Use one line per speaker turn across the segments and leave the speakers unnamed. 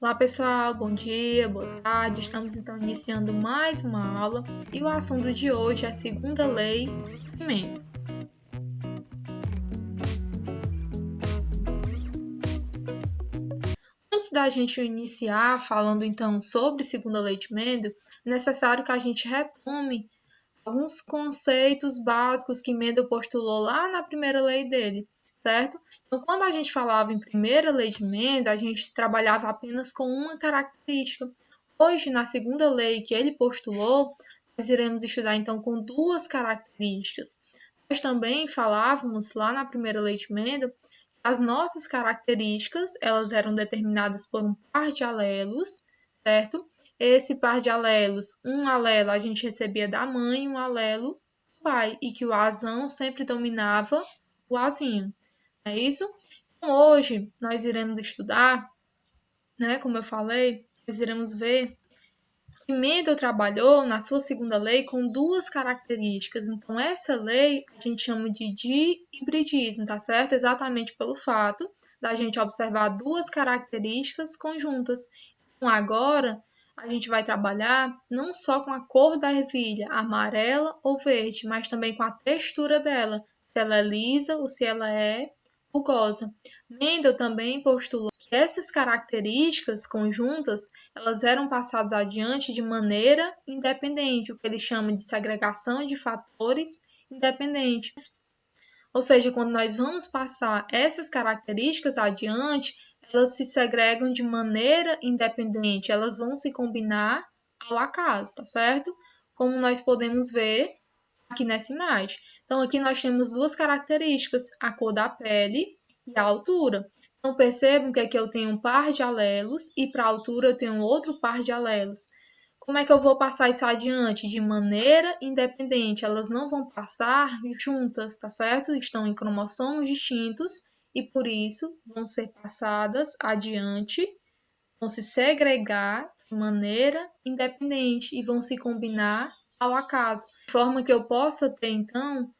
Olá pessoal, bom dia, boa tarde. Estamos então iniciando mais uma aula e o assunto de hoje é a segunda lei de Mendel. Antes da gente iniciar falando então sobre segunda lei de Mendel, é necessário que a gente retome alguns conceitos básicos que Mendel postulou lá na primeira lei dele, certo? Então, quando a gente falava em primeira lei de Mendel, a gente trabalhava apenas com uma característica. Hoje, na segunda lei que ele postulou, nós iremos estudar então com duas características. Nós também falávamos lá na primeira lei de Mendel, as nossas características, elas eram determinadas por um par de alelos, certo? Esse par de alelos, um alelo a gente recebia da mãe, um alelo do pai, e que o azão sempre dominava o azinho. É isso? Então, hoje nós iremos estudar, né, como eu falei, nós iremos ver que Mendel trabalhou na sua segunda lei com duas características. Então, essa lei a gente chama de dihibridismo, tá certo? Exatamente pelo fato da gente observar duas características conjuntas. Então, agora a gente vai trabalhar não só com a cor da ervilha, amarela ou verde, mas também com a textura dela, se ela é lisa ou se ela é rugosa. Mendel também postulou que essas características conjuntas elas eram passadas adiante de maneira independente, o que ele chama de segregação de fatores independentes. Ou seja, quando nós vamos passar essas características adiante, elas se segregam de maneira independente, elas vão se combinar ao acaso, tá certo? Como nós podemos ver aqui nessa imagem. Então, aqui nós temos duas características, a cor da pele e a altura. Então, percebam que aqui eu tenho um par de alelos e para a altura eu tenho outro par de alelos. Como é que eu vou passar isso adiante? De maneira independente, elas não vão passar juntas, tá certo? Estão em cromossomos distintos e por isso vão ser passadas adiante, vão se segregar de maneira independente e vão se combinar ao acaso, de forma que eu possa ter então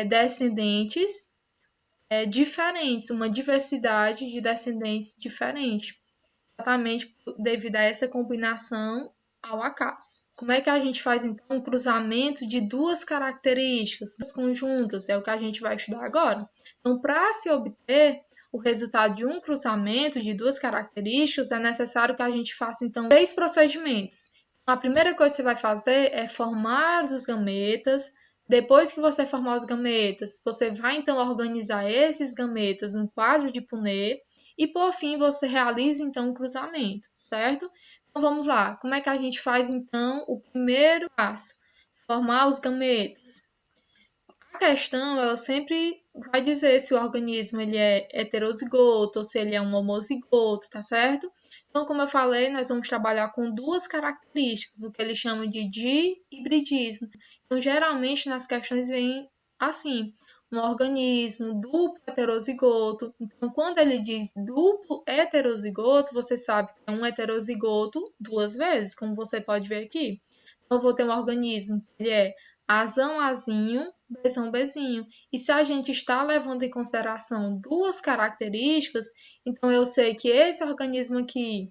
descendentes diferentes, uma diversidade de descendentes diferente, exatamente devido a essa combinação ao acaso. Como é que a gente faz então um cruzamento de duas características conjuntas? É o que a gente vai estudar agora. Então, para se obter o resultado de um cruzamento de duas características, é necessário que a gente faça então três procedimentos. A primeira coisa que você vai fazer é formar os gametas. Depois que você formar os gametas, você vai então organizar esses gametas num quadro de Punnett e por fim você realiza então o cruzamento, certo? Então vamos lá, como é que a gente faz então o primeiro passo? Formar os gametas. A questão, ela sempre vai dizer se o organismo ele é heterozigoto ou se ele é um homozigoto, tá certo? Então, como eu falei, nós vamos trabalhar com duas características, o que ele chama de dihibridismo. Então, geralmente nas questões vem assim, um organismo duplo heterozigoto. Então, quando ele diz duplo heterozigoto, você sabe que é um heterozigoto duas vezes, como você pode ver aqui. Então, eu vou ter um organismo que ele é azão, azinho, bezão, bezinho. E se a gente está levando em consideração duas características, então eu sei que esse organismo aqui,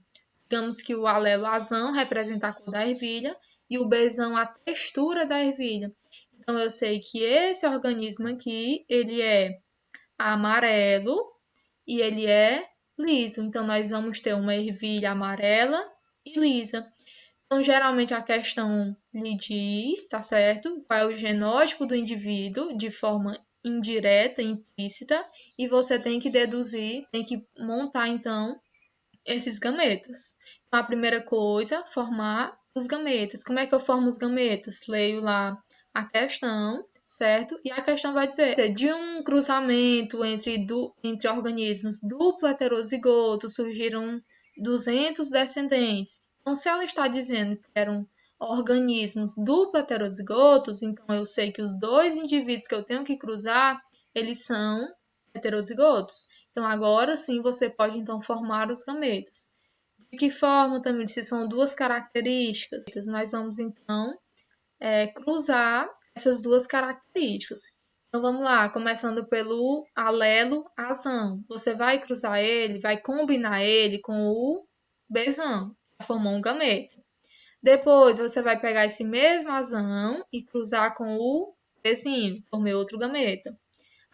digamos que o alelo azão representa a cor da ervilha e o bezão a textura da ervilha. Então eu sei que esse organismo aqui, ele é amarelo e ele é liso. Então nós vamos ter uma ervilha amarela e lisa. Então, geralmente a questão lhe diz, tá certo? Qual é o genótipo do indivíduo de forma indireta, implícita, e você tem que deduzir, tem que montar então esses gametas. Então, a primeira coisa, formar os gametas. Como é que eu formo os gametas? Leio lá a questão, certo? E a questão vai dizer de um cruzamento entre organismos duplo heterozigoto surgiram 200 descendentes. Então, se ela está dizendo que eram organismos duplo heterozigotos, então eu sei que os dois indivíduos que eu tenho que cruzar, eles são heterozigotos. Então, agora sim você pode então formar os gametas. De que forma também, se são duas características, nós vamos então cruzar essas duas características. Então vamos lá, começando pelo alelo azão. Você vai cruzar ele, vai combinar ele com o Bzão, formou um gameta. Depois, você vai pegar esse mesmo Azão e cruzar com o Bzinho, formei outro gameta.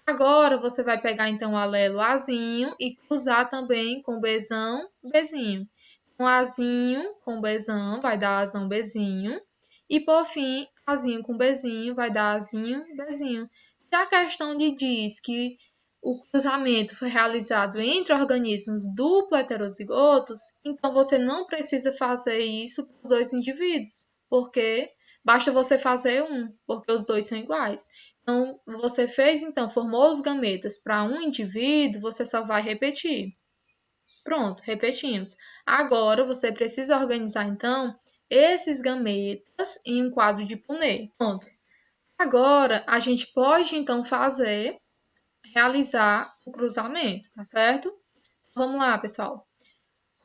Agora, você vai pegar, então, o alelo Azinho e cruzar também com Bzão, Bzinho. Um Azinho com Bzão vai dar Azão, Bzinho. E, por fim, Azinho com Bzinho vai dar Azinho, Bzinho. Se a questão lhe diz que o cruzamento foi realizado entre organismos duplo heterozigotos, então você não precisa fazer isso para os dois indivíduos, porque basta você fazer um, porque os dois são iguais. Então, você fez, então, formou os gametas para um indivíduo, você só vai repetir. Pronto, repetimos. Agora, você precisa organizar, então, esses gametas em um quadro de Punnett. Pronto. Agora, a gente pode, então, realizar o cruzamento, tá certo? Vamos lá, pessoal.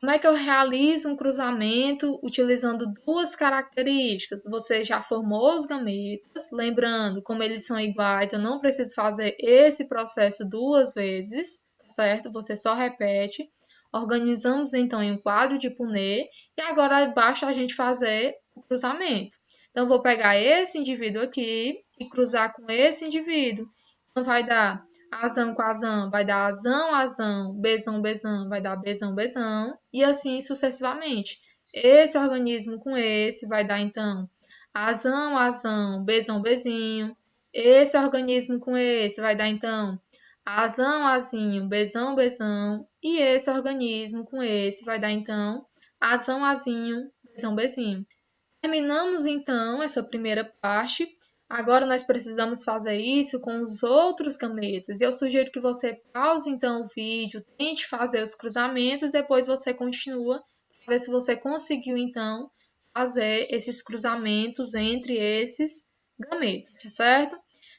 Como é que eu realizo um cruzamento utilizando duas características? Você já formou os gametas, lembrando, como eles são iguais, eu não preciso fazer esse processo duas vezes, certo? Você só repete. Organizamos então em um quadro de Punnett e agora basta a gente fazer o cruzamento. Então, vou pegar esse indivíduo aqui e cruzar com esse indivíduo. Então, vai dar Azão com azão vai dar azão, azão, bezão, bezão vai dar bezão, bezão, e assim sucessivamente. Esse organismo com esse vai dar, então, azão, azão, bezão, bezinho. Esse organismo com esse vai dar, então, azão, azinho, bezão, bezão. E esse organismo com esse vai dar, então, azão, azinho, bezão, bezinho. Terminamos então essa primeira parte. Agora nós precisamos fazer isso com os outros gametas. E eu sugiro que você pause então o vídeo, tente fazer os cruzamentos, depois você continua para ver se você conseguiu então fazer esses cruzamentos entre esses gametas, tá certo?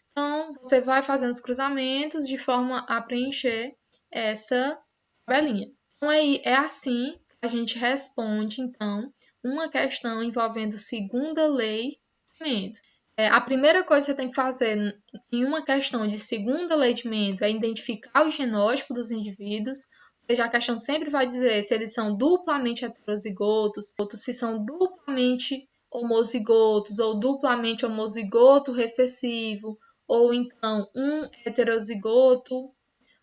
Então, você vai fazendo os cruzamentos de forma a preencher essa tabelinha. Então, aí é assim que a gente responde, então, uma questão envolvendo segunda lei de Mendel. A primeira coisa que você tem que fazer em uma questão de segunda lei de Mendel é identificar o genótipo dos indivíduos, ou seja, a questão sempre vai dizer se eles são duplamente heterozigotos, se são duplamente homozigotos ou duplamente homozigoto recessivo, ou então um heterozigoto,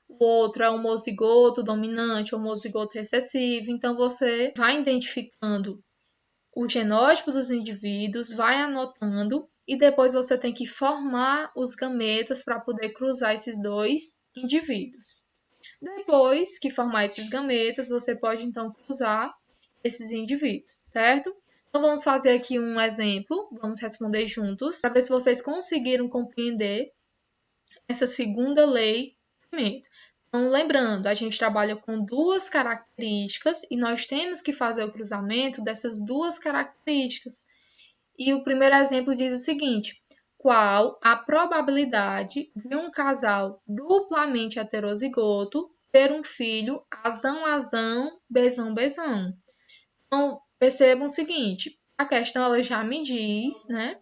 o outro é homozigoto dominante, homozigoto recessivo. Então, você vai identificando o genótipo dos indivíduos, vai anotando e depois você tem que formar os gametas para poder cruzar esses dois indivíduos. Depois que formar esses gametas, você pode então cruzar esses indivíduos, certo? Então vamos fazer aqui um exemplo, vamos responder juntos, para ver se vocês conseguiram compreender essa segunda lei primeiro. Então, lembrando, a gente trabalha com duas características e nós temos que fazer o cruzamento dessas duas características. E o primeiro exemplo diz o seguinte: qual a probabilidade de um casal duplamente heterozigoto ter um filho azão-azão, bezão-bezão? Então, percebam o seguinte: a questão ela já me diz, né,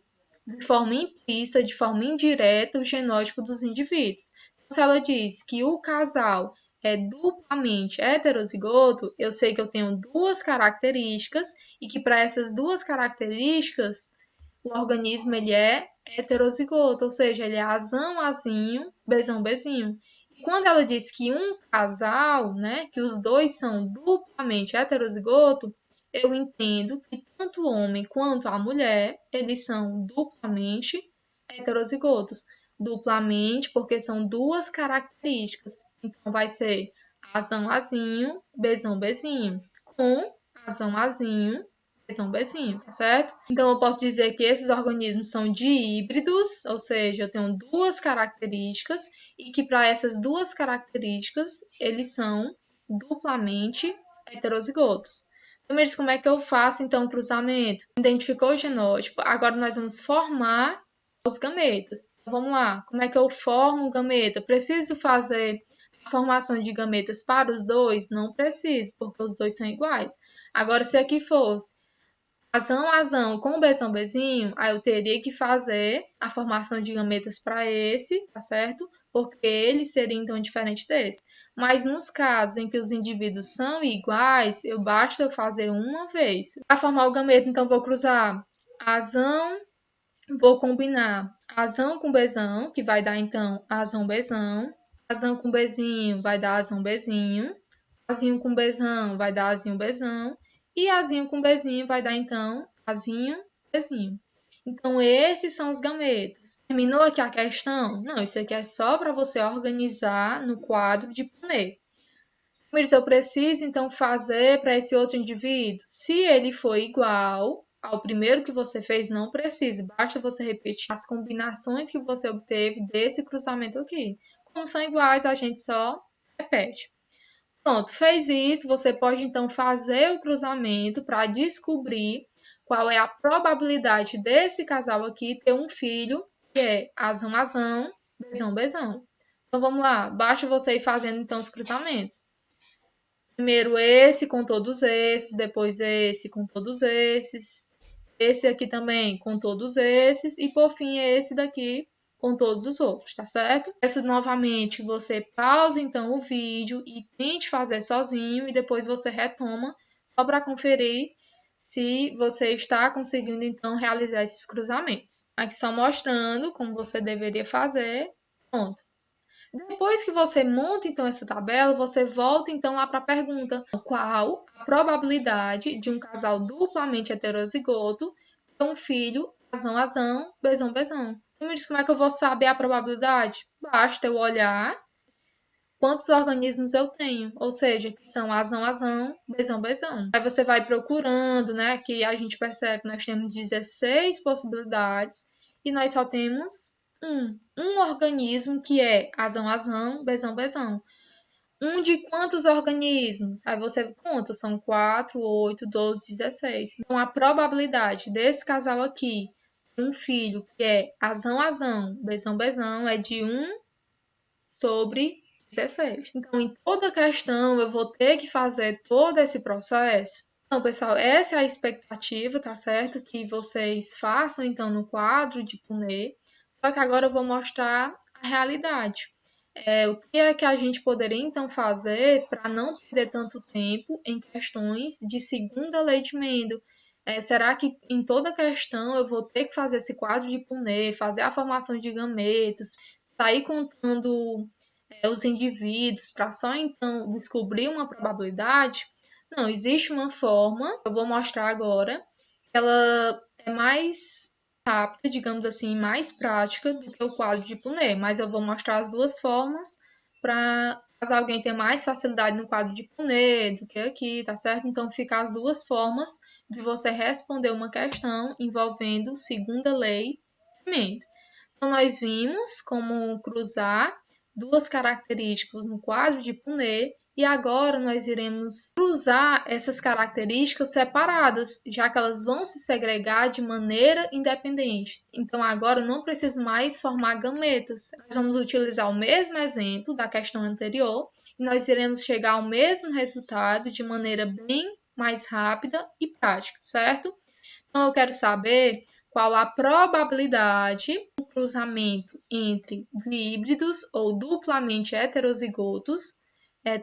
de forma implícita, de forma indireta, o genótipo dos indivíduos. Então, se ela diz que o casal é duplamente heterozigoto, eu sei que eu tenho duas características e que para essas duas características o organismo ele é heterozigoto, ou seja, ele é azão, azinho, bezão, bezinho. E quando ela diz que um casal, né, que os dois são duplamente heterozigoto, eu entendo que tanto o homem quanto a mulher, eles são duplamente heterozigotos. Duplamente, porque são duas características. Então, vai ser azão, azinho, bezão, bezinho. Com azão, azinho, bezão, bezinho, tá certo? Então, eu posso dizer que esses organismos são dihíbridos, ou seja, eu tenho duas características e que para essas duas características, eles são duplamente heterozigotos. Então, me diz como é que eu faço, então, o cruzamento? Identificou o genótipo, agora nós vamos formar os gametas. Então, vamos lá, como é que eu formo um gameta? Preciso fazer a formação de gametas para os dois? Não preciso, porque os dois são iguais. Agora, se aqui fosse azão, azão com bezão, bezinho, aí eu teria que fazer a formação de gametas para esse, tá certo? porque ele seria então diferente desse. Mas nos casos em que os indivíduos são iguais, basta eu fazer uma vez. Para formar o gameto, então vou cruzar azão, vou combinar azão com bezão, que vai dar então azão bezão. Azão com bezinho vai dar azão bezinho. Azinho com bezão vai dar azinho bezão. E azinho com bezinho vai dar então azinho bezinho. Então, esses são os gametas. Terminou aqui a questão? Não, isso aqui é só para você organizar no quadro de Punnett. Eu preciso, então, fazer para esse outro indivíduo? Se ele for igual ao primeiro que você fez, não precisa. Basta você repetir as combinações que você obteve desse cruzamento aqui. Como são iguais, a gente só repete. Pronto, fez isso, você pode, então, fazer o cruzamento para descobrir qual é a probabilidade desse casal aqui ter um filho que é azão-azão, bezão-bezão. Então, vamos lá. Basta você ir fazendo, então, os cruzamentos. Primeiro esse com todos esses, depois esse com todos esses, esse aqui também com todos esses, e por fim esse daqui com todos os outros, tá certo? Peço novamente que você pause então o vídeo e tente fazer sozinho, e depois você retoma só para conferir se você está conseguindo então realizar esses cruzamentos. Aqui só mostrando como você deveria fazer. Pronto. Depois que você monta então essa tabela, você volta então lá para a pergunta: qual a probabilidade de um casal duplamente heterozigoto ter um filho azão-azão, bezão-bezão? Então me diz como é que eu vou saber a probabilidade? Basta eu olhar quantos organismos eu tenho, ou seja, que são azão-azão, bezão-bezão. Aí você vai procurando, né, que a gente percebe que nós temos 16 possibilidades e nós só temos um organismo que é azão-azão, bezão-bezão. Um de quantos organismos? Aí você conta, são 4, 8, 12, 16. Então, a probabilidade desse casal aqui, um filho que é azão-azão, bezão-bezão, é de 1 sobre 16. Então, em toda questão, eu vou ter que fazer todo esse processo. Então, pessoal, essa é a expectativa, tá certo? Que vocês façam, então, no quadro de Punnett. Só que agora eu vou mostrar a realidade. O que é que a gente poderia, então, fazer para não perder tanto tempo em questões de segunda lei de Mendel? Será que em toda questão eu vou ter que fazer esse quadro de Punnett, fazer a formação de gametos, sair contando os indivíduos para só então descobrir uma probabilidade? Não, existe uma forma, eu vou mostrar agora, ela é mais rápida, digamos assim, mais prática do que o quadro de Punnett, mas eu vou mostrar as duas formas para caso alguém tenha mais facilidade no quadro de Punnett do que aqui, tá certo? Então fica as duas formas de você responder uma questão envolvendo segunda lei de Mendel. Então nós vimos como cruzar duas características no quadro de Punnett, e agora nós iremos cruzar essas características separadas, já que elas vão se segregar de maneira independente. Então agora eu não preciso mais formar gametas. Nós vamos utilizar o mesmo exemplo da questão anterior e nós iremos chegar ao mesmo resultado de maneira bem mais rápida e prática, certo? Então eu quero saber qual a probabilidade do cruzamento entre híbridos ou duplamente heterozigotos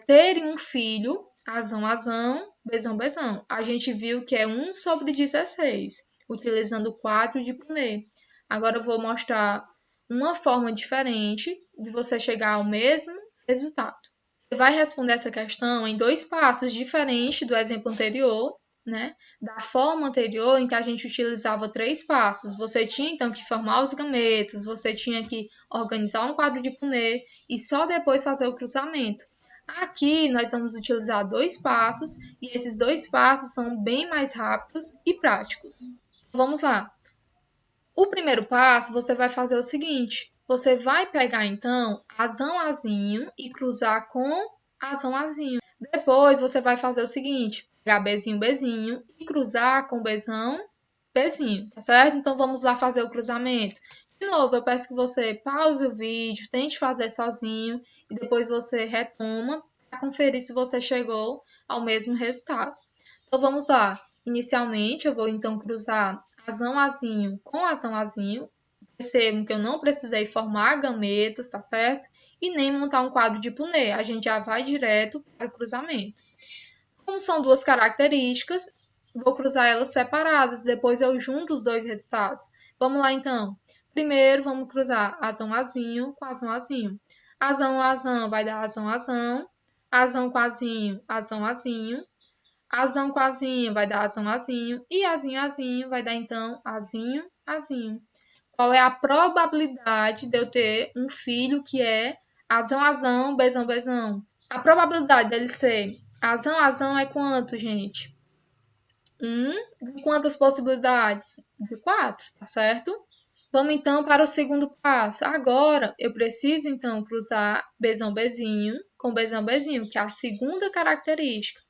terem um filho azão-azão, bezão-bezão. A gente viu que é 1 sobre 16, utilizando o quadro de Punnett. Agora eu vou mostrar uma forma diferente de você chegar ao mesmo resultado. Você vai responder essa questão em 2 passos diferentes do exemplo anterior, né? Da forma anterior em que a gente utilizava 3 passos. Você tinha então que formar os gametas, você tinha que organizar um quadro de Punnett e só depois fazer o cruzamento. Aqui nós vamos utilizar 2 passos e esses 2 passos são bem mais rápidos e práticos. Vamos lá. O primeiro passo você vai fazer o seguinte: você vai pegar então azão-azinho e cruzar com azão-azinho. Depois você vai fazer o seguinte: pegar bezinho-bezinho e cruzar com bezão-bezinho, tá certo? Então vamos lá fazer o cruzamento. De novo, eu peço que você pause o vídeo, tente fazer sozinho e depois você retoma para conferir se você chegou ao mesmo resultado. Então vamos lá. Inicialmente eu vou então cruzar azão-azinho com azão-azinho, Percebam que eu não precisei formar gametas, tá certo? E nem montar um quadro de Punnett. A gente já vai direto para o cruzamento. Como são duas características, vou cruzar elas separadas, depois eu junto os dois resultados. Vamos lá, então. Primeiro, vamos cruzar azão, azinho com azão, azinho. Azão, azão vai dar azão, azão. Azão com azinho, azão, azinho. Azão com azinho vai dar azão, azinho. E azinho, azinho vai dar, então, azinho, azinho. Qual é a probabilidade de eu ter um filho que é azão, azão, bezão, bezão? A probabilidade dele ser azão, azão é quanto, gente? De quantas possibilidades? De 4, tá certo? Vamos então para o segundo passo. Agora eu preciso então cruzar bezão, bezinho com bezão, bezinho, que é a segunda característica.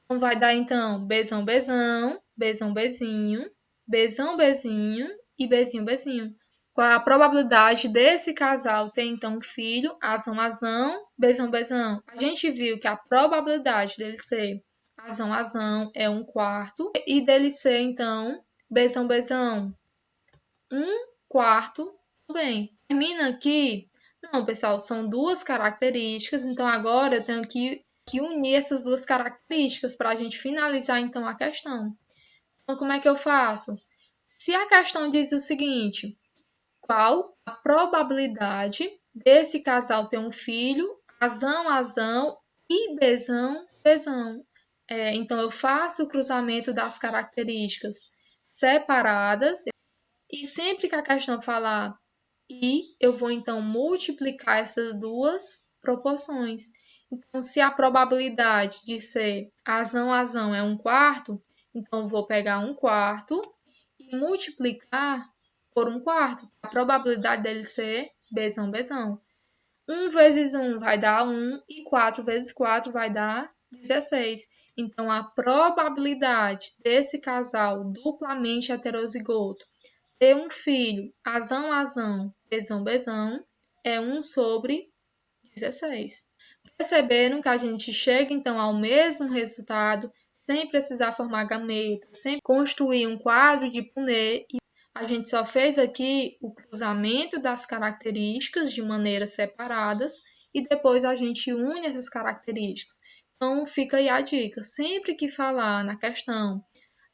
Então vai dar então bezão, bezão, bezão, bezinho, bezão, bezinho e bezinho, bezinho. Qual é a probabilidade desse casal ter então um filho, azão, azão, bezão, bezão? A gente viu que a probabilidade dele ser azão, azão é 1/4 e dele ser então bezão, bezão 1/4 também. Termina aqui? Não, pessoal, são duas características, então agora eu tenho que unir essas duas características para a gente finalizar então a questão. Então, como é que eu faço? Se a questão diz o seguinte: qual a probabilidade desse casal ter um filho, azão, azão e bezão, bezão? Então, eu faço o cruzamento das características separadas e sempre que a questão falar e, eu vou então multiplicar essas duas proporções. Então, se a probabilidade de ser azão, azão é 1/4, então eu vou pegar 1/4 e multiplicar por 1/4. A probabilidade dele ser bezão, bezão. 1 vezes 1 vai dar 1 e 4 vezes 4 vai dar 16. Então, a probabilidade desse casal duplamente heterozigoto ter um filho, azão, azão, bezão, bezão, é 1/16. Perceberam que a gente chega então ao mesmo resultado sem precisar formar gameta, sem construir um quadro de Punnett. A gente só fez aqui o cruzamento das características de maneiras separadas e depois a gente une essas características. Então fica aí a dica, sempre que falar na questão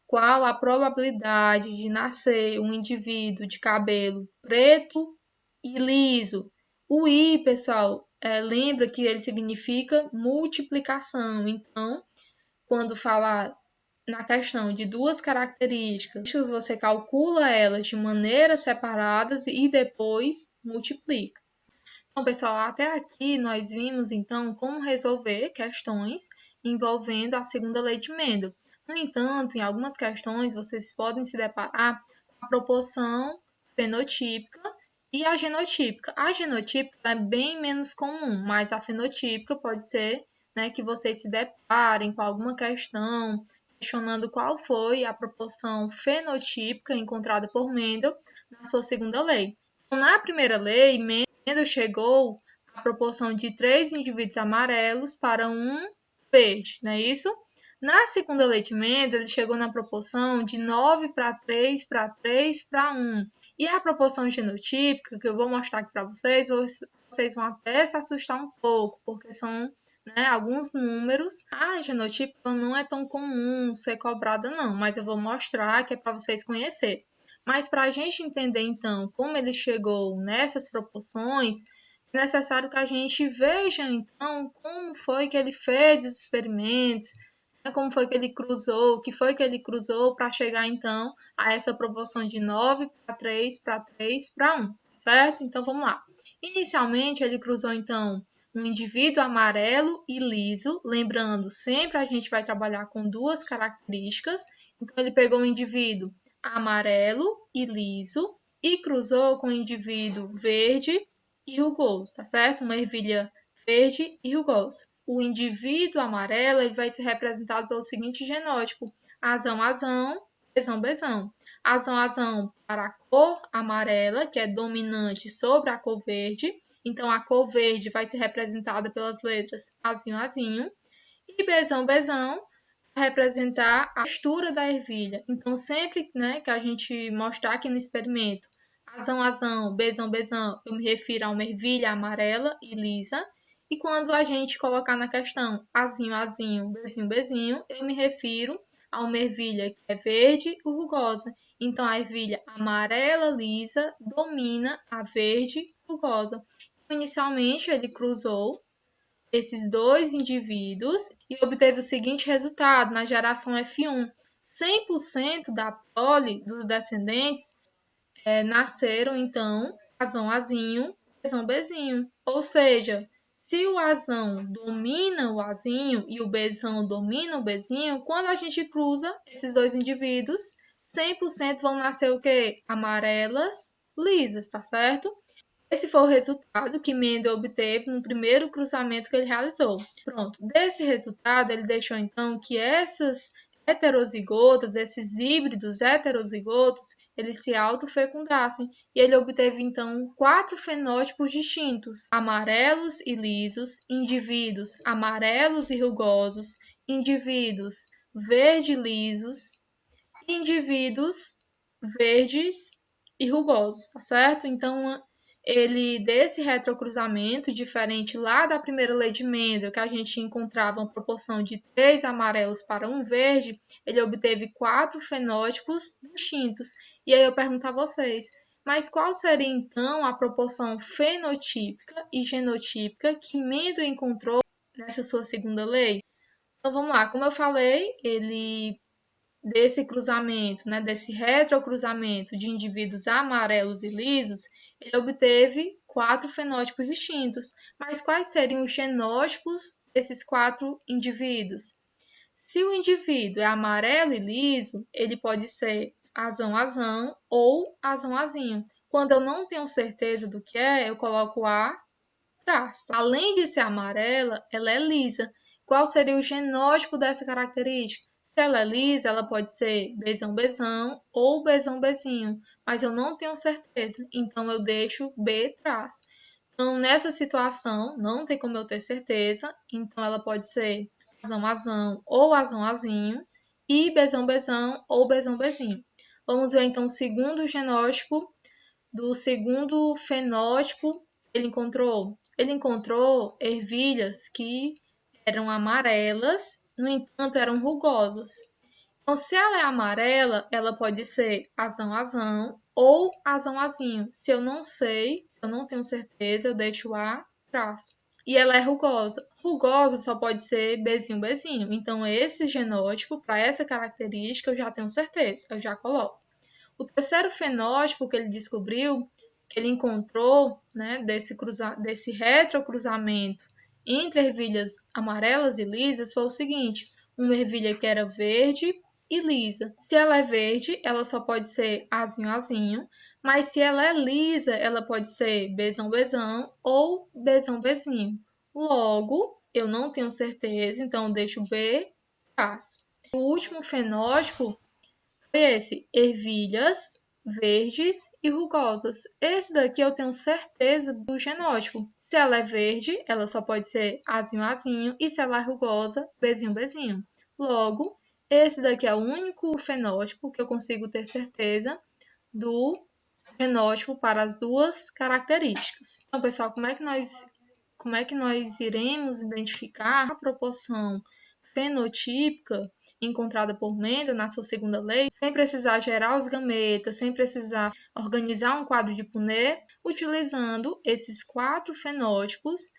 qual a probabilidade de nascer um indivíduo de cabelo preto e liso. O I, pessoal, lembra que ele significa multiplicação. Então, quando falar na questão de duas características, você calcula elas de maneiras separadas e depois multiplica. Bom, pessoal, até aqui nós vimos então como resolver questões envolvendo a segunda lei de Mendel. No entanto, em algumas questões vocês podem se deparar com a proporção fenotípica e a genotípica. A genotípica é bem menos comum, mas a fenotípica pode ser, né, que vocês se deparem com alguma questão questionando qual foi a proporção fenotípica encontrada por Mendel na sua segunda lei. Então, na primeira lei, Mendel chegou à proporção de 3 indivíduos amarelos para 1 verde, não é isso? Na segunda lei de Mendel, ele chegou na proporção de 9 para 3 para 3 para 1. E a proporção genotípica, que eu vou mostrar aqui para vocês vão até se assustar um pouco, porque são, né, alguns números. A genotípica não é tão comum ser cobrada, não, mas eu vou mostrar que é para vocês conhecerem. Mas para a gente entender, então, como ele chegou nessas proporções, é necessário que a gente veja, então, como foi que ele fez os experimentos, como foi que ele cruzou, o que foi que ele cruzou para chegar, então, a essa proporção de 9 para 3 para 3 para 1, certo? Então, vamos lá. Inicialmente, ele cruzou, então, um indivíduo amarelo e liso, lembrando, sempre a gente vai trabalhar com duas características. Então, ele pegou um indivíduo amarelo e liso e cruzou com o indivíduo verde e rugoso, tá certo? Uma ervilha verde e rugosa. O indivíduo amarelo ele vai ser representado pelo seguinte genótipo: azão, azão, bezão, bezão. Azão, azão para a cor amarela, que é dominante sobre a cor verde. Então, a cor verde vai ser representada pelas letras azinho, azinho. E bezão, bezão representar a textura da ervilha. Então, sempre, né, que a gente mostrar aqui no experimento azão, azão, bezão, bezão, eu me refiro a uma ervilha amarela e lisa. E quando a gente colocar na questão azinho, azinho, bezinho, bezinho, eu me refiro a uma ervilha que é verde e rugosa. Então, a ervilha amarela lisa domina a verde rugosa. Inicialmente, ele cruzou esses dois indivíduos e obteve o seguinte resultado na geração F1. 100% da prole dos descendentes nasceram, então, azão, azinho, bezão, bezinho. Ou seja, se o azão domina o azinho e o bezão domina o bezinho, quando a gente cruza esses dois indivíduos, 100% vão nascer o quê? Amarelas lisas, tá certo? Esse foi o resultado que Mendel obteve no primeiro cruzamento que ele realizou. Pronto, desse resultado ele deixou então que essas heterozigotas, esses híbridos heterozigotos, eles se autofecundassem e ele obteve então 4 fenótipos distintos: amarelos e lisos, indivíduos amarelos e rugosos, indivíduos verde lisos, indivíduos verdes e rugosos, tá certo? Então, ele desse retrocruzamento, diferente lá da primeira lei de Mendel, que a gente encontrava uma proporção de 3 amarelos para 1 verde, ele obteve 4 fenótipos distintos. E aí eu pergunto a vocês, mas qual seria então a proporção fenotípica e genotípica que Mendel encontrou nessa sua segunda lei? Então vamos lá, como eu falei, ele desse cruzamento, né, desse retrocruzamento de indivíduos amarelos e lisos, ele obteve 4 fenótipos distintos. Mas quais seriam os genótipos desses 4 indivíduos? Se o indivíduo é amarelo e liso, ele pode ser azão-azão ou azão-azinho. Quando eu não tenho certeza do que é, eu coloco a traço. Além de ser amarela, ela é lisa. Qual seria o genótipo dessa característica? Se ela é lisa, ela pode ser bezão-bezão ou bezão-bezinho, mas eu não tenho certeza, então eu deixo B traço. Então, nessa situação, não tem como eu ter certeza, então ela pode ser azão-azão ou azão-azinho e bezão-bezão ou bezão-bezinho. Vamos ver então o segundo genótipo do segundo fenótipo que ele encontrou. Ele encontrou ervilhas que eram amarelas, no entanto, eram rugosas. Então, se ela é amarela, ela pode ser azão-azão ou azão-azinho. Se eu não sei, eu não tenho certeza, eu deixo a traço. E ela é rugosa. Rugosa só pode ser bezinho-bezinho. Então, esse genótipo, para essa característica, eu já tenho certeza, eu já coloco. O terceiro fenótipo que ele descobriu, que ele encontrou, né, desse retrocruzamento entre ervilhas amarelas e lisas, foi o seguinte: uma ervilha que era verde e lisa. Se ela é verde, ela só pode ser azinho-azinho, mas se ela é lisa, ela pode ser bezão-bezão ou bezão-bezinho. Logo, eu não tenho certeza, então eu deixo B, passo. O último fenótipo foi esse, ervilhas verdes e rugosas. Esse daqui eu tenho certeza do genótipo. Se ela é verde, ela só pode ser azinho, azinho, e se ela é rugosa, bezinho, bezinho. Logo, esse daqui é o único fenótipo que eu consigo ter certeza do genótipo para as duas características. Então, pessoal, como é que nós iremos identificar a proporção fenotípica encontrada por Mendel na sua segunda lei, sem precisar gerar os gametas, sem precisar organizar um quadro de Punnett, utilizando esses 4 fenótipos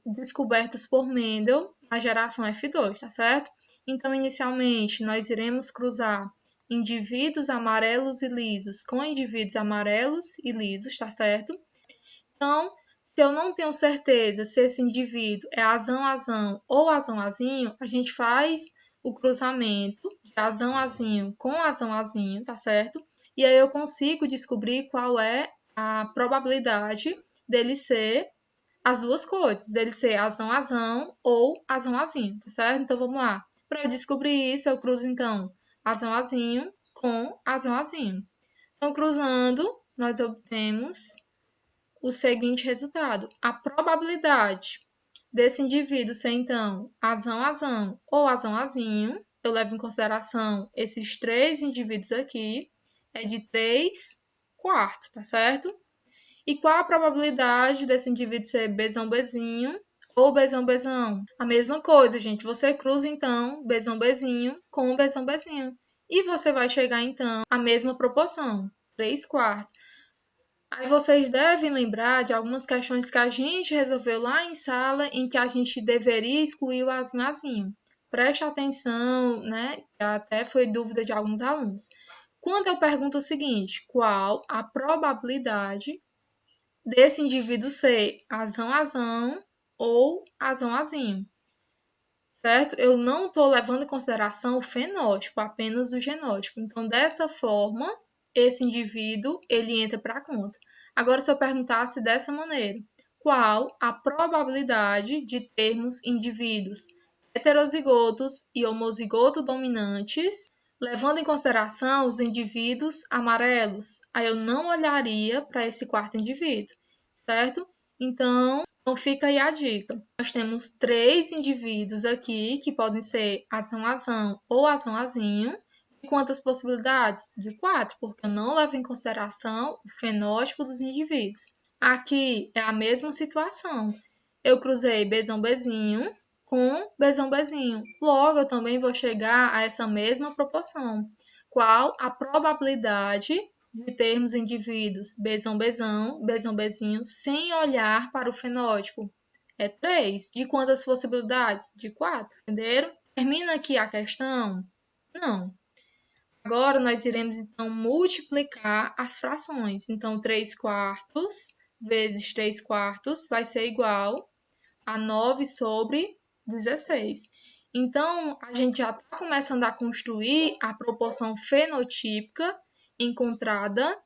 descobertos por Mendel na geração F2, tá certo? Então, inicialmente, nós iremos cruzar indivíduos amarelos e lisos com indivíduos amarelos e lisos, tá certo? Então, se eu não tenho certeza se esse indivíduo é azão-azão ou azão-azinho, a gente faz o cruzamento de azão-azinho com azão-azinho, tá certo? E aí eu consigo descobrir qual é a probabilidade dele ser as duas coisas, dele ser azão-azão ou azão-azinho, tá certo? Então vamos lá. Para descobrir isso, eu cruzo então azão-azinho com azão-azinho. Então, cruzando, nós obtemos o seguinte resultado: a probabilidade desse indivíduo ser, então, azão-azão ou azão-azinho, eu levo em consideração esses 3 indivíduos aqui, é de 3 quarto, tá certo? E qual a probabilidade desse indivíduo ser Bzão Bzinho ou Bzão Bzão? A mesma coisa, gente. Você cruza, então, Bzão Bzinho com Bzão Bzinho. E você vai chegar, então, à mesma proporção, 3 quartos. Aí vocês devem lembrar de algumas questões que a gente resolveu lá em sala, em que a gente deveria excluir o azinho. Preste atenção, né? Até foi dúvida de alguns alunos. Quando eu pergunto o seguinte, qual a probabilidade desse indivíduo ser azão ou azão-azinho, certo? Eu não estou levando em consideração o fenótipo, apenas o genótipo. Então, dessa forma, esse indivíduo, ele entra para a conta. Agora, se eu perguntasse dessa maneira, qual a probabilidade de termos indivíduos heterozigotos e homozigoto dominantes, levando em consideração os indivíduos amarelos? Aí eu não olharia para esse quarto indivíduo, certo? Então fica aí a dica. Nós temos 3 indivíduos aqui que podem ser azão-azão ou azão-azinho. E quantas possibilidades? De 4, porque eu não levo em consideração o fenótipo dos indivíduos. Aqui é a mesma situação. Eu cruzei Bzão Bzinho com Bzão Bzinho. Logo, eu também vou chegar a essa mesma proporção. Qual a probabilidade de termos indivíduos Bzão Bzinho, sem olhar para o fenótipo? É 3. De quantas possibilidades? De 4. Entenderam? Termina aqui a questão? Não. Agora, nós iremos, então, multiplicar as frações. Então, 3 quartos vezes 3 quartos vai ser igual a 9 sobre 16. Então, a gente já está começando a construir a proporção fenotípica encontrada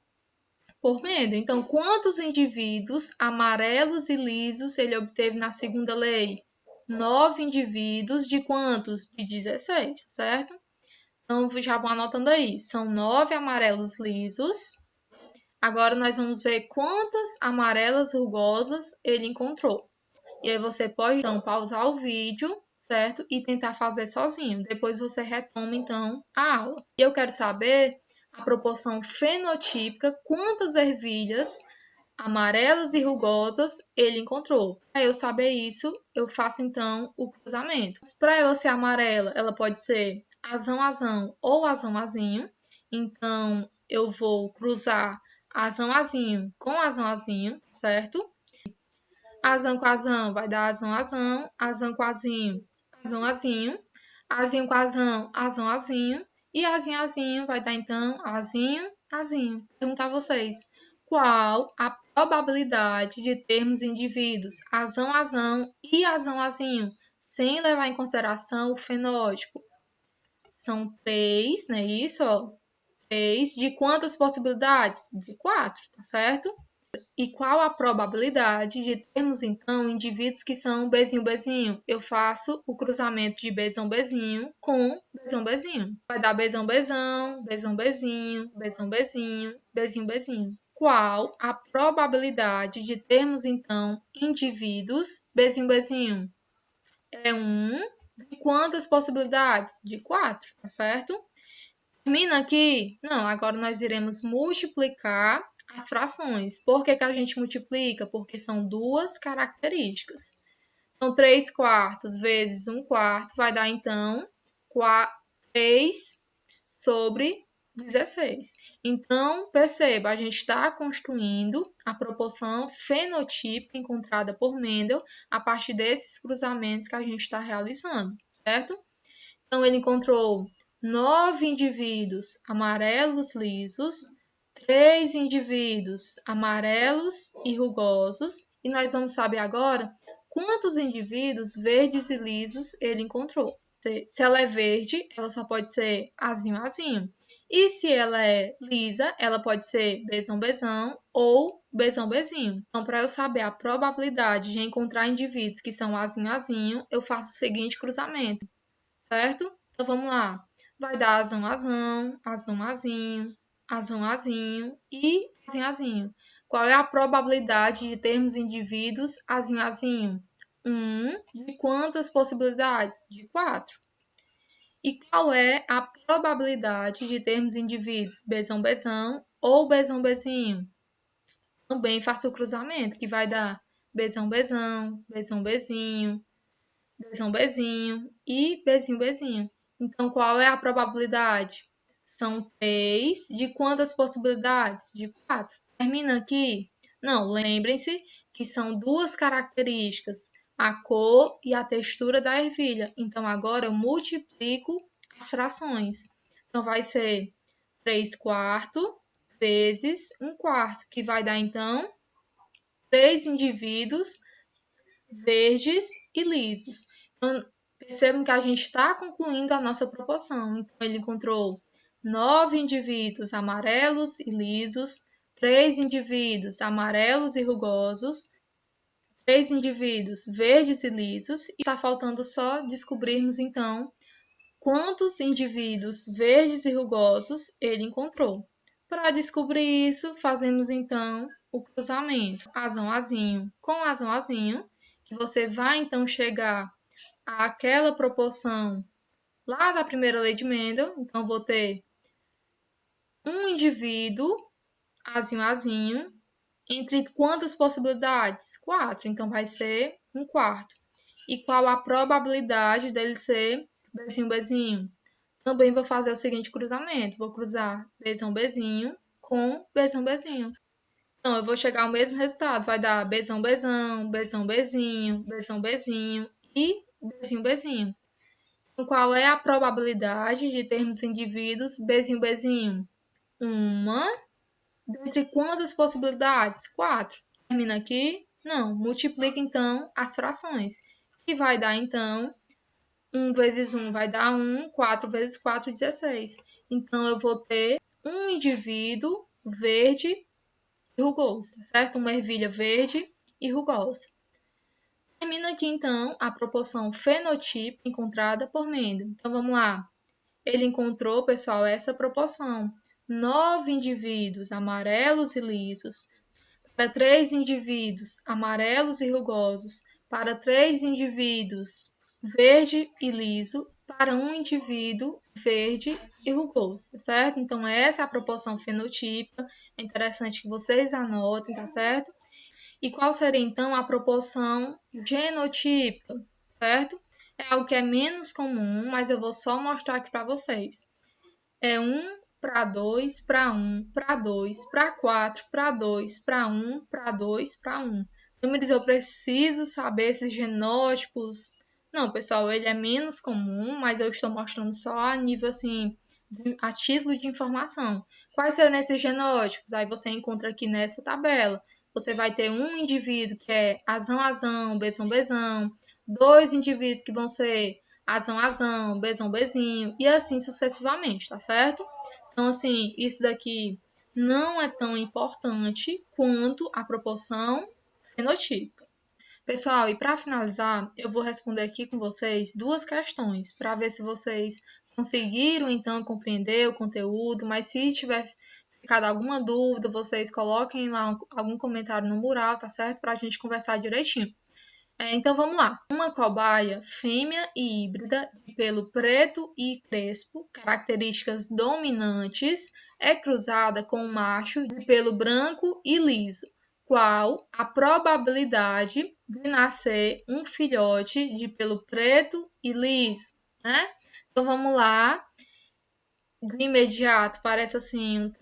por Mendel. Então, quantos indivíduos amarelos e lisos ele obteve na segunda lei? 9 indivíduos de quantos? De 16, certo? Então, já vou anotando aí. São 9 amarelos lisos. Agora, nós vamos ver quantas amarelas rugosas ele encontrou. E aí, você pode, então, pausar o vídeo, certo? E tentar fazer sozinho. Depois, você retoma, então, a aula. E eu quero saber a proporção fenotípica, quantas ervilhas amarelas e rugosas ele encontrou. Para eu saber isso, eu faço então o cruzamento. Para ela ser amarela, ela pode ser azão-azão ou azão-azinho. Então, eu vou cruzar azão-azinho com azão-azinho, certo? Azão com azão vai dar azão-azão, azão com azinho, azão-azinho, azinho com azão, azão-azinho, e azinho-azinho vai dar então azinho-azinho. Perguntar a vocês, qual a probabilidade de termos indivíduos azão-azão e azão-azinho, sem levar em consideração o fenótipo? São 3, né? Isso, ó. 3 de quantas possibilidades? De 4, tá certo? E qual a probabilidade de termos, então, indivíduos que são Bzinho? Eu faço o cruzamento de Bzinho com Bzinho. Vai dar Bzão, Bzinho. Qual a probabilidade de termos, então, indivíduos Bzinho? É 1. De quantas possibilidades? De 4, tá certo? Termina aqui? Não, agora nós iremos multiplicar as frações. Por que a gente multiplica? Porque são 2 características. Então, 3 quartos vezes 1 quarto vai dar, então, 3 sobre 16. Então, perceba, a gente está construindo a proporção fenotípica encontrada por Mendel a partir desses cruzamentos que a gente está realizando, certo? Então, ele encontrou 9 indivíduos amarelos lisos, 3 indivíduos amarelos e rugosos, e nós vamos saber agora quantos indivíduos verdes e lisos ele encontrou. Se ela é verde, ela só pode ser azinho-azinho. E se ela é lisa, ela pode ser bezão-bezão ou bezão-bezinho. Então, para eu saber a probabilidade de encontrar indivíduos que são azinho-azinho, eu faço o seguinte cruzamento, certo? Então, vamos lá. Vai dar azão-azão, azão-azinho, azão-azinho e azinho-azinho. Qual é a probabilidade de termos indivíduos azinho-azinho? 1 de quantas possibilidades? De 4. E qual é a probabilidade de termos indivíduos bezão-bezão ou Bzão, Bzinho. Também faço o cruzamento, que vai dar Bzão, Bzão, Bzão, Bzinho, Bzão, Bzinho e Bzinho, Bzinho. Então, qual é a probabilidade? São 3 de quantas possibilidades? De 4. Termina aqui? Não, lembrem-se que são duas características, a cor e a textura da ervilha. Então, agora eu multiplico as frações. Então, vai ser 3 quartos vezes 1 quarto, que vai dar, então, 3 indivíduos verdes e lisos. Então, percebam que a gente está concluindo a nossa proporção. Então, ele encontrou 9 indivíduos amarelos e lisos, 3 indivíduos amarelos e rugosos, 3 indivíduos verdes e lisos, e está faltando só descobrirmos, então, quantos indivíduos verdes e rugosos ele encontrou. Para descobrir isso, fazemos então o cruzamento azão azinho com azão azinho, que você vai então chegar àquela proporção lá da primeira lei de Mendel. Então, vou ter um indivíduo azinho azinho entre quantas possibilidades? 4. Então, vai ser 1 quarto. E qual a probabilidade dele ser Bzinho, Bzinho? Também vou fazer o seguinte cruzamento. Vou cruzar Bzão, Bzinho com Bzão, Bzinho. Então, eu vou chegar ao mesmo resultado. Vai dar Bzão, Bzão, Bzão, Bzinho, Bzão, Bzinho e Bzinho, Bzinho. Então, qual é a probabilidade de termos indivíduos Bzinho, Bzinho? Uma. Dentre quantas possibilidades? 4. Termina aqui? Não. Multiplica, então, as frações. Que vai dar, então, 1 vezes 1 vai dar 1, 4 vezes 4, 16. Então, eu vou ter um indivíduo verde e rugoso, certo? Uma ervilha verde e rugosa. Termina aqui, então, a proporção fenotipo encontrada por Mendel. Então, vamos lá. Ele encontrou, pessoal, essa proporção. 9 indivíduos amarelos e lisos para 3 indivíduos amarelos e rugosos, para 3 indivíduos verde e liso, para um indivíduo verde e rugoso, tá certo? Então, essa é a proporção fenotípica. É interessante que vocês anotem, tá certo? E qual seria, então, a proporção genotípica, certo? É algo que é menos comum, mas eu vou só mostrar aqui para vocês. É 1 para 2 para 1 para 2 para 4 para 2 para 1 para 2 para 1. Então, me diz, eu preciso saber esses genótipos? Não, pessoal, ele é menos comum, mas eu estou mostrando só a nível, assim, a título de informação. Quais serão esses genótipos? Aí você encontra aqui nessa tabela. Você vai ter um indivíduo que é azão, azão, bezão, bezão, 2 indivíduos que vão ser azão, azão, bezão, bezinho, e assim sucessivamente, tá certo? Então, assim, isso daqui não é tão importante quanto a proporção fenotípica. Pessoal, e para finalizar, eu vou responder aqui com vocês duas questões, para ver se vocês conseguiram, então, compreender o conteúdo, mas se tiver ficado alguma dúvida, vocês coloquem lá algum comentário no mural, tá certo? Para a gente conversar direitinho. Então vamos lá. Uma cobaia fêmea e híbrida de pelo preto e crespo, características dominantes, é cruzada com um macho de pelo branco e liso. Qual a probabilidade de nascer um filhote de pelo preto e liso, né? Então vamos lá. De imediato parece assim,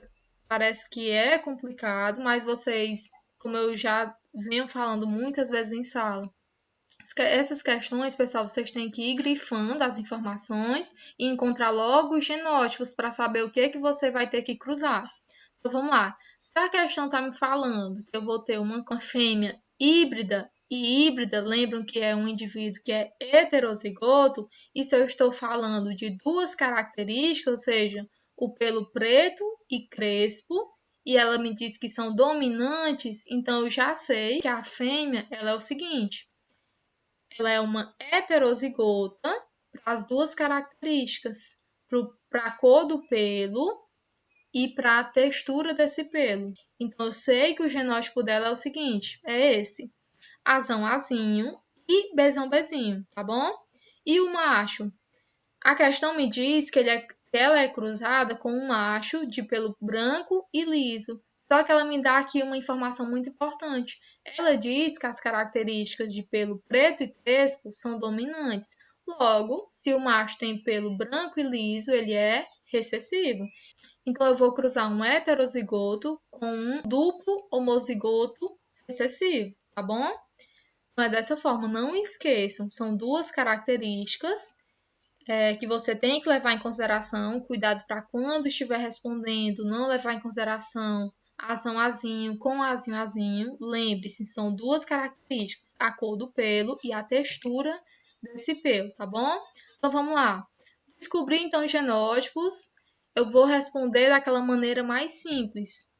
parece que é complicado, mas vocês, como eu já venho falando muitas vezes em sala, essas questões, pessoal, vocês têm que ir grifando as informações e encontrar logo os genótipos para saber o que você vai ter que cruzar. Então, vamos lá. Se a questão está me falando que eu vou ter uma fêmea híbrida, e híbrida, lembram que é um indivíduo que é heterozigoto, e se eu estou falando de duas características, ou seja, o pelo preto e crespo, e ela me diz que são dominantes, então eu já sei que a fêmea ela é o seguinte: ela é uma heterozigota para as duas características, para a cor do pelo e para a textura desse pelo. Então, eu sei que o genótipo dela é o seguinte, é esse: azão, azinho e bezão, bezinho, tá bom? E o macho? A questão me diz que ele ela é cruzada com um macho de pelo branco e liso. Só que ela me dá aqui uma informação muito importante. Ela diz que as características de pelo preto e crespo são dominantes. Logo, se o macho tem pelo branco e liso, ele é recessivo. Então, eu vou cruzar um heterozigoto com um duplo homozigoto recessivo, tá bom? Então, é dessa forma. Não esqueçam, são duas características que você tem que levar em consideração. Cuidado para quando estiver respondendo, não levar em consideração azão, azinho com azinho, azinho. Lembre-se, são duas características, a cor do pelo e a textura desse pelo, tá bom? Então, vamos lá. Descobrir, então, genótipos. Eu vou responder daquela maneira mais simples,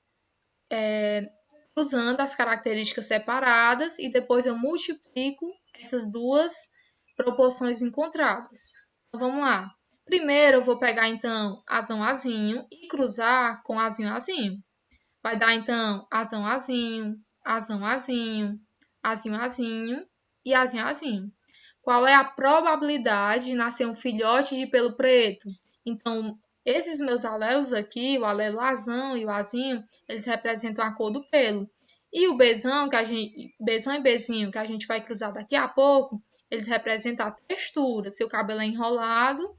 usando as características separadas e depois eu multiplico essas duas proporções encontradas. Então, vamos lá. Primeiro, eu vou pegar, então, azão, azinho e cruzar com azinho, azinho. Vai dar, então, azão, azinho, azão, azinho, azinho, azinho e azinho, azinho. Qual é a probabilidade de nascer um filhote de pelo preto? Então, esses meus alelos aqui, o alelo azão e o azinho, eles representam a cor do pelo. E o Bzão, Bzão e Bzinho, que a gente vai cruzar daqui a pouco, eles representam a textura, se o cabelo é enrolado,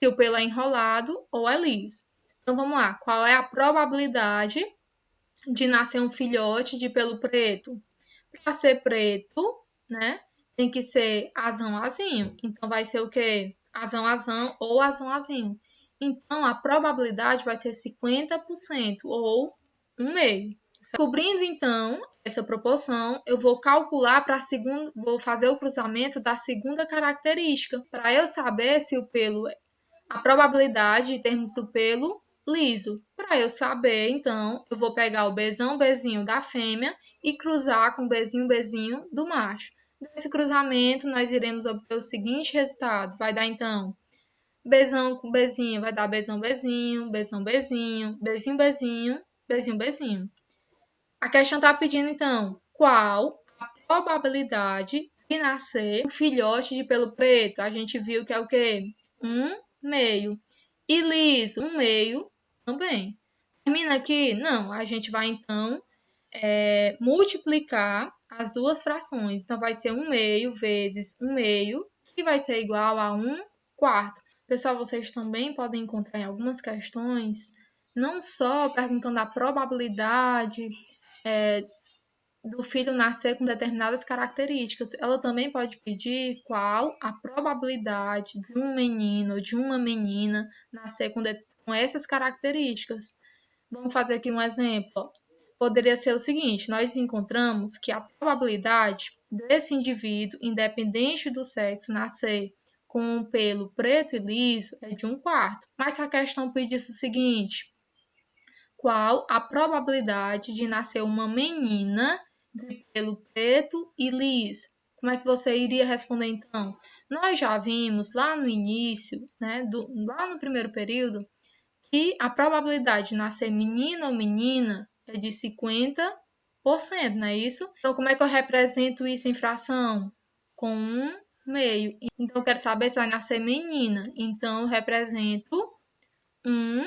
se o pelo é enrolado ou é liso. Então, vamos lá. Qual é a probabilidade de nascer um filhote de pelo preto? Para ser preto, né, tem que ser azão, azinho. Então, vai ser o quê? Azão, azão ou azão, azinho. Então, a probabilidade vai ser 50% ou 1/2. Descobrindo, então, essa proporção, eu vou calcular para a segunda, vou fazer o cruzamento da segunda característica, para eu saber se o pelo, a probabilidade de termos o pelo liso. Para eu saber, então, eu vou pegar o Bzão, Bzinho da fêmea e cruzar com o Bzinho, Bzinho do macho. Desse cruzamento, nós iremos obter o seguinte resultado. Vai dar, então, Bzão com Bzinho, vai dar Bzão, Bzinho, Bzão, Bzinho, Bzinho, Bzinho, Bzinho, Bzinho. A questão está pedindo, então, qual a probabilidade de nascer um filhote de pelo preto? A gente viu que é o quê? 1/2. E liso, 1/2 também. Termina aqui? Não, a gente vai, então, multiplicar as duas frações. Então, vai ser 1/2 vezes 1/2, que vai ser igual a 1/4. Pessoal, vocês também podem encontrar em algumas questões, não só perguntando a probabilidade do filho nascer com determinadas características, ela também pode pedir qual a probabilidade de um menino ou de uma menina nascer com essas características. Vamos fazer aqui um exemplo. Poderia ser o seguinte: nós encontramos que a probabilidade desse indivíduo, independente do sexo, nascer com um pelo preto e liso é de 1/4. Mas se a questão pedisse o seguinte: qual a probabilidade de nascer uma menina de pelo preto e liso? Como é que você iria responder, então? Nós já vimos lá no início, né, lá no primeiro período, que a probabilidade de nascer menino ou menina é de 50%, não é isso? Então, como é que eu represento isso em fração? Com 1/2. Então, eu quero saber se vai nascer menina. Então, eu represento 1.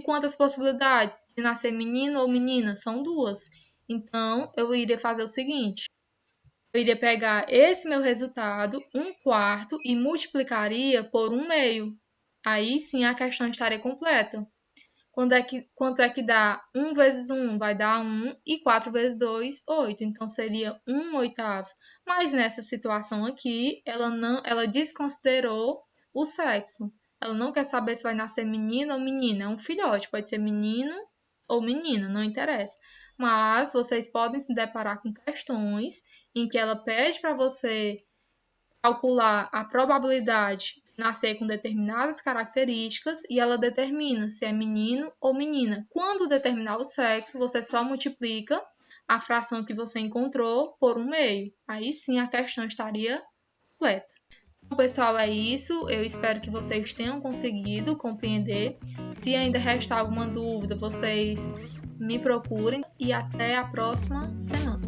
Quantas possibilidades de nascer menino ou menina? São 2. Então, eu iria fazer o seguinte. Eu iria pegar esse meu resultado, 1/4, e multiplicaria por 1/2. Aí sim a questão estaria completa. Quanto é que dá 1 vezes 1? Vai dar 1 e 4 vezes 2, 8. Então, seria 1/8. Mas nessa situação aqui, ela desconsiderou o sexo. Ela não quer saber se vai nascer menino ou menina. É um filhote, pode ser menino ou menina, não interessa. Mas vocês podem se deparar com questões em que ela pede para você calcular a probabilidade de nascer com determinadas características e ela determina se é menino ou menina. Quando determinar o sexo, você só multiplica a fração que você encontrou por 1/2. Aí sim a questão estaria completa. Então, pessoal, é isso. Eu espero que vocês tenham conseguido compreender. Se ainda restar alguma dúvida, vocês me procurem e até a próxima semana.